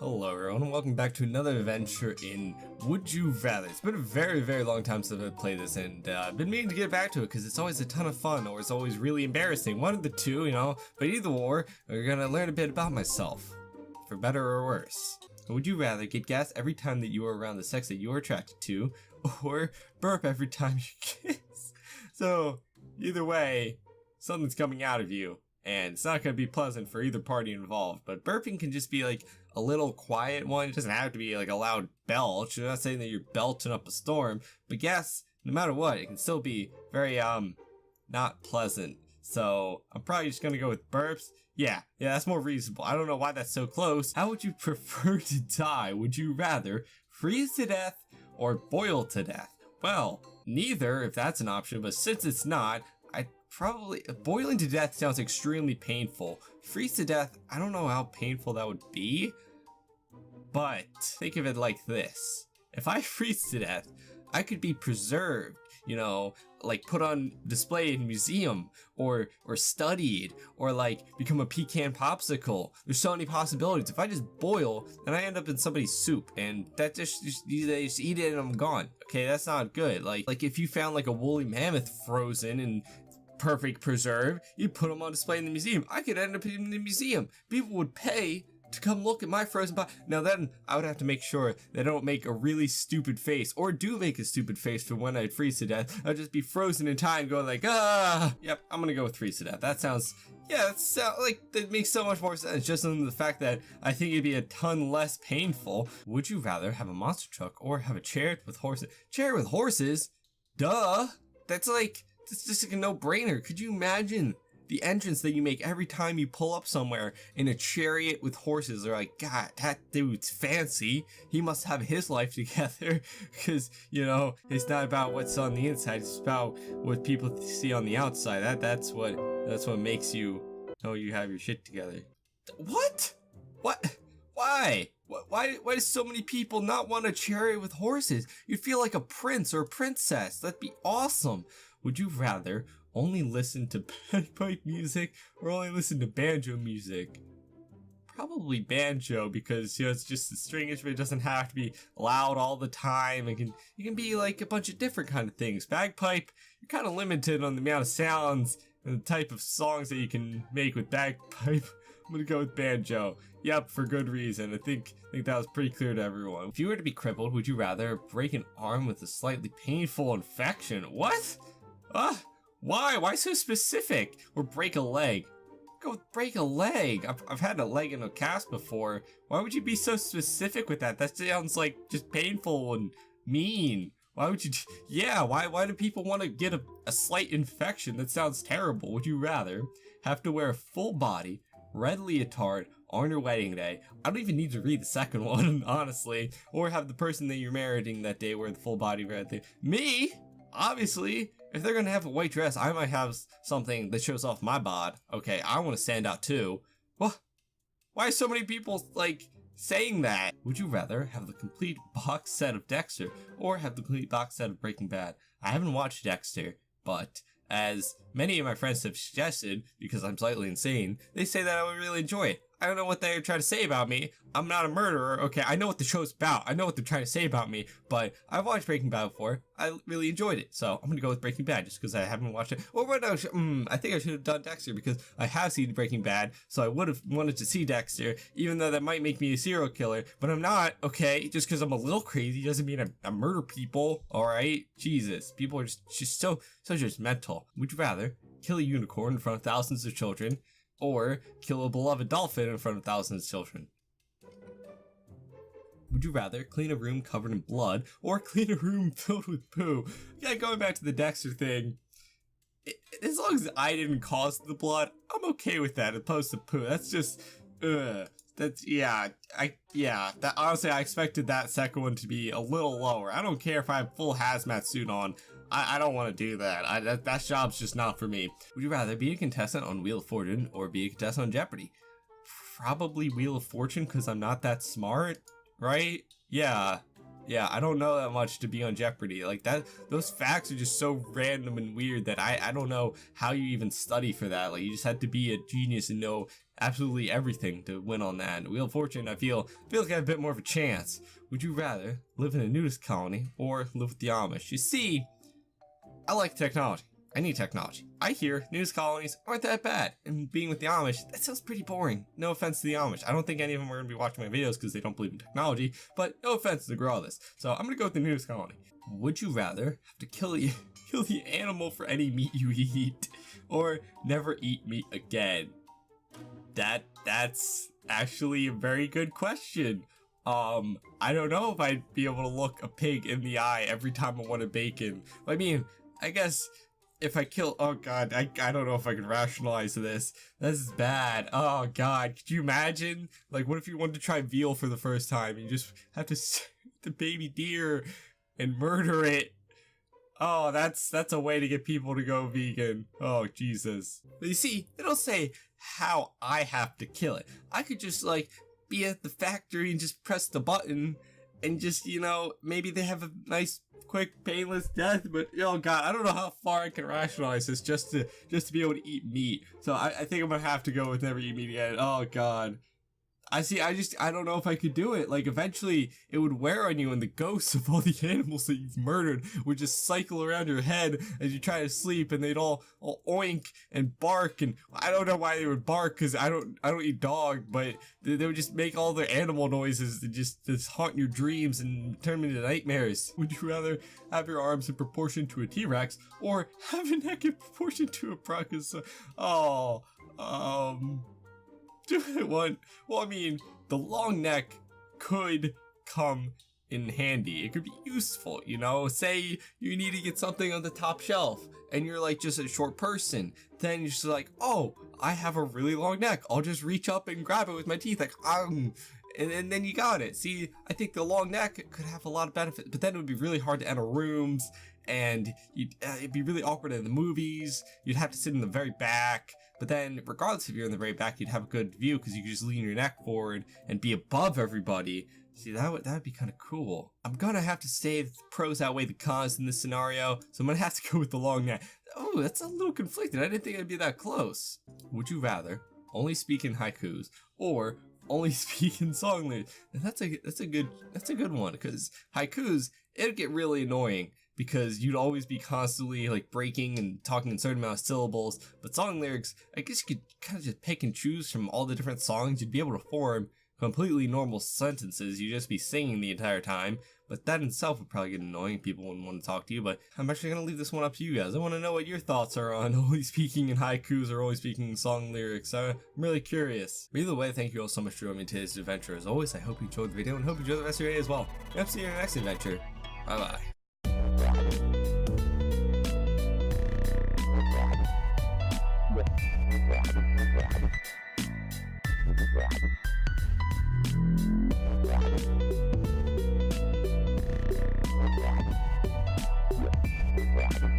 Hello everyone, and welcome back to another adventure in Would You Rather. It's been a very long time since I've played this, and I've been meaning to get back to it because it's always a ton of fun, or it's always really embarrassing. One of the two, you know, but either or, we're gonna learn a bit about myself, for better or worse. Would you rather get gas every time that you are around the sex that you are attracted to, or burp every time you kiss? So, either way, something's coming out of you. And it's not going to be pleasant for either party involved, but burping can just be like a little quiet one. It doesn't have to be like a loud belch. You're not saying that you're belching up a storm, but gas, no matter what, it can still be very, not pleasant. So I'm probably just going to go with burps. Yeah, that's more reasonable. I don't know why that's so close. How would you prefer to die? Would you rather freeze to death or boil to death? Well, neither, if that's an option, but since it's not, probably boiling to death sounds extremely painful. Freeze to death, I don't know how painful that would be, but think of it like this. If I freeze to death, I could be preserved, you know, like put on display in a museum, or studied, or like become a pecan popsicle. There's so many possibilities. If I just boil, then I end up in somebody's soup, and that they just eat it and I'm gone. Okay, that's not good. Like if you found like a woolly mammoth frozen and perfect preserve, you put them on display in the museum. I could end up in the museum. People would pay to come look at my frozen body. Now then, I would have to make sure they don't make a really stupid face, or do make a stupid face for when I'd freeze to death. I'd just be frozen in time going like, Yep, I'm gonna go with freeze to death. That sounds, that makes so much more sense, just in the fact that I think it'd be a ton less painful. Would you rather have a monster truck or have a chariot with horses? Chariot with horses? Duh! It's just like a no-brainer. Could you imagine the entrance that you make every time you pull up somewhere in a chariot with horses? They're like, God, that dude's fancy. He must have his life together. Because, you know, it's not about what's on the inside. It's about what people see on the outside. That's what makes you know you have your shit together. What? Why? Why do so many people not want a chariot with horses? You'd feel like a prince or a princess. That'd be awesome. Would you rather only listen to bagpipe music or only listen to banjo music? Probably banjo, because, you know, it's just a string instrument. It doesn't have to be loud all the time. It can be like a bunch of different kind of things. Bagpipe, you're kind of limited on the amount of sounds and the type of songs that you can make with bagpipe. I'm gonna go with banjo. Yep, for good reason. I think that was pretty clear to everyone. If you were to be crippled, would you rather break an arm with a slightly painful infection? What? Why? Why so specific? Or break a leg? Go with break a leg. I've had a leg in a cast before. Why would you be so specific with that? That sounds like just painful and mean. Why would you? Yeah, why do people want to get a slight infection? That sounds terrible. Would you rather have to wear a full body red leotard on your wedding day? I don't even need to read the second one, honestly. Or have the person that you're marrying that day wear the full body red thing. Me? Obviously, if they're gonna have a white dress, I might have something that shows off my bod. Okay, I want to stand out too. What? Why are so many people, like, saying that? Would you rather have the complete box set of Dexter or have the complete box set of Breaking Bad? I haven't watched Dexter, but as many of my friends have suggested, because I'm slightly insane, they say that I would really enjoy it. I don't know what they're trying to say about me. I'm not a murderer. Okay, I know what the show's about. I know what they're trying to say about me, but I've watched Breaking Bad before. I really enjoyed it, so I'm gonna go with Breaking Bad just because I haven't watched it. Or what? I think I should have done Dexter because I have seen Breaking Bad, so I would have wanted to see Dexter, even though that might make me a serial killer. But I'm not. Okay, just because I'm a little crazy doesn't mean I murder people. All right, Jesus, people are just so judgmental. Would you rather kill a unicorn in front of thousands of children, or kill a beloved dolphin in front of thousands of children? Would you rather clean a room covered in blood or clean a room filled with poo? Yeah, going back to the Dexter thing, as long as I didn't cause the blood, I'm okay with that, opposed to poo. That's just, honestly, I expected that second one to be a little lower. I don't care if I have full hazmat suit on. I don't want to do that. That job's just not for me. Would you rather be a contestant on Wheel of Fortune or be a contestant on Jeopardy? Probably Wheel of Fortune, because I'm not that smart, right? Yeah, I don't know that much to be on Jeopardy. Like those facts are just so random and weird that I don't know how you even study for that. Like, you just have to be a genius and know absolutely everything to win on that. And Wheel of Fortune, I feel like I have a bit more of a chance. Would you rather live in a nudist colony or live with the Amish? You see, I like technology. I need technology. I hear nudist colonies aren't that bad, and being with the Amish, that sounds pretty boring. No offense to the Amish. I don't think any of them are going to be watching my videos because they don't believe in technology, but no offense to the Growlers. So I'm going to go with the nudist colony. Would you rather have to kill the animal for any meat you eat, or never eat meat again? That's actually a very good question. I don't know if I'd be able to look a pig in the eye every time I wanted bacon. I mean, I guess if I kill, oh god, I don't know if I can rationalize this. This is bad. Oh god, could you imagine? Like, what if you wanted to try veal for the first time? You just have to shoot the baby deer and murder it. Oh, that's a way to get people to go vegan. Oh, Jesus. But you see, they don't say how I have to kill it. I could just, like, be at the factory and just press the button and just, you know, maybe they have a nice, quick, painless death, but, oh god, I don't know how far I can rationalize this just to be able to eat meat. So I think I'm gonna have to go with never eat meat again. Oh god. I don't know if I could do it. Like, eventually, it would wear on you, and the ghosts of all the animals that you've murdered would just cycle around your head as you try to sleep, and they'd all oink and bark, and I don't know why they would bark, because I don't eat dog, but they would just make all their animal noises that just haunt your dreams and turn them into nightmares. Would you rather have your arms in proportion to a T-Rex, or have a neck in proportion to a Brachiosaurus? Well, I mean, the long neck could come in handy. It could be useful, you know? Say you need to get something on the top shelf and you're like just a short person. Then you're just like, oh, I have a really long neck. I'll just reach up and grab it with my teeth, like, and then you got it. See, I think the long neck could have a lot of benefits, but then it would be really hard to enter rooms, and it'd be really awkward in the movies. You'd have to sit in the very back. But then, regardless if you're in the very back, you'd have a good view because you could just lean your neck forward and be above everybody. See, that would be kind of cool. I'm gonna have to say the pros outweigh the cons in this scenario, so I'm gonna have to go with the long neck. Oh, that's a little conflicted. I didn't think it'd be that close. Would you rather only speak in haikus or only speak in song lyrics? And that's a good one, because haikus, it'd get really annoying, because you'd always be constantly like breaking and talking in a certain amount of syllables. But song lyrics, I guess you could kind of just pick and choose from all the different songs. You'd be able to form completely normal sentences. You'd just be singing the entire time. But that in itself would probably get annoying. People wouldn't want to talk to you. But I'm actually going to leave this one up to you guys. I want to know what your thoughts are on only speaking in haikus or only speaking in song lyrics. I'm really curious. But either way, thank you all so much for joining me in today's adventure. As always, I hope you enjoyed the video and hope you enjoy the rest of your day as well. And I'll see you in the next adventure. Bye bye. Yeah.